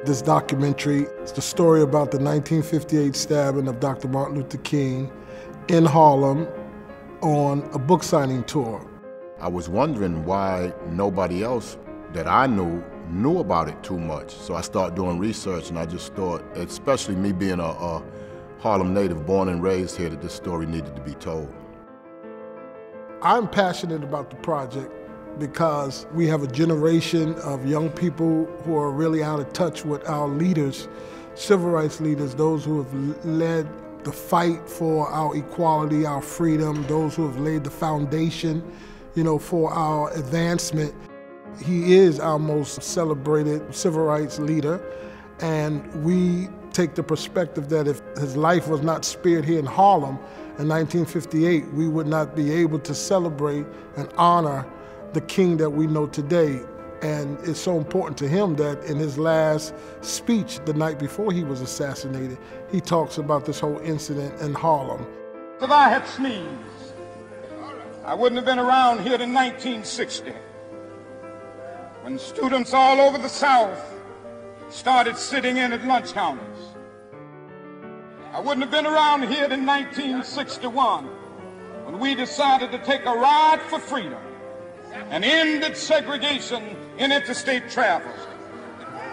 This documentary is the story about the 1958 stabbing of Dr. Martin Luther King in Harlem on a book signing tour. I was wondering why nobody else that I knew about it too much. So I started doing research, and I just thought, especially me being a Harlem native, born and raised here, that this story needed to be told. I'm passionate about the project because we have a generation of young people who are really out of touch with our leaders, civil rights leaders, those who have led the fight for our equality, our freedom, those who have laid the foundation, for our advancement. He is our most celebrated civil rights leader, and we take the perspective that if his life was not spared here in Harlem in 1958, we would not be able to celebrate and honor the King that we know today. And it's so important to him that in his last speech the night before he was assassinated, he talks about this whole incident in Harlem. If I had sneezed, I wouldn't have been around here in 1960, when students all over the South started sitting in at lunch counters. I wouldn't have been around here in 1961, when we decided to take a ride for freedom and ended segregation in interstate travel.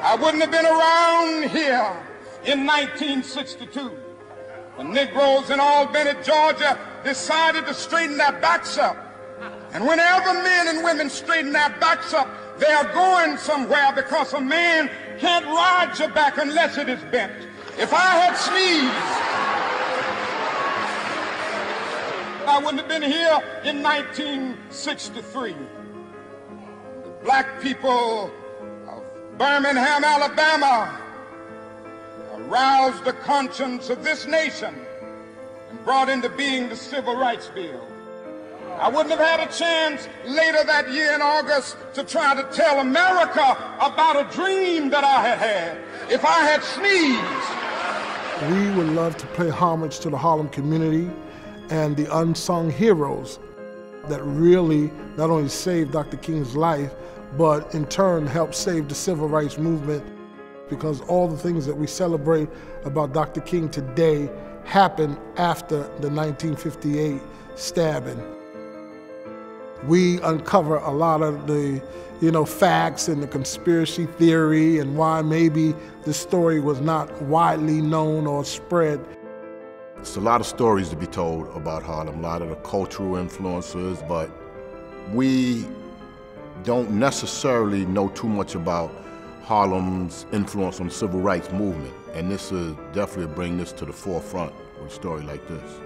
I wouldn't have been around here in 1962, when Negroes in Albany, Georgia decided to straighten their backs up. And whenever men and women straighten their backs up, they are going somewhere, because a man can't ride your back unless it is bent. If I had sneezed, I wouldn't have been here in 1963. The black people of Birmingham, Alabama aroused the conscience of this nation and brought into being the Civil Rights Bill. I wouldn't have had a chance later that year in August to try to tell America about a dream that I had had if I had sneezed. We would love to pay homage to the Harlem community and the unsung heroes that really not only saved Dr. King's life, but in turn helped save the civil rights movement, because all the things that we celebrate about Dr. King today happened after the 1958 stabbing. We uncover a lot of the facts and the conspiracy theory and why maybe the story was not widely known or spread. It's a lot of stories to be told about Harlem, a lot of the cultural influences, but we don't necessarily know too much about Harlem's influence on the civil rights movement. And this is definitely bring this to the forefront with a story like this.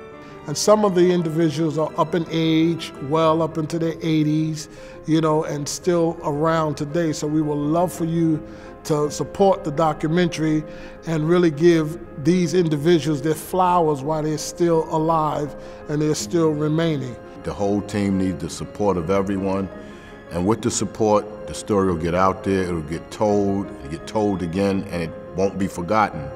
And some of the individuals are up in age, well up into their 80s, and still around today. So we would love for you to support the documentary and really give these individuals their flowers while they're still alive and they're still remaining. The whole team needs the support of everyone. And with the support, the story will get out there, it'll get told again, and it won't be forgotten.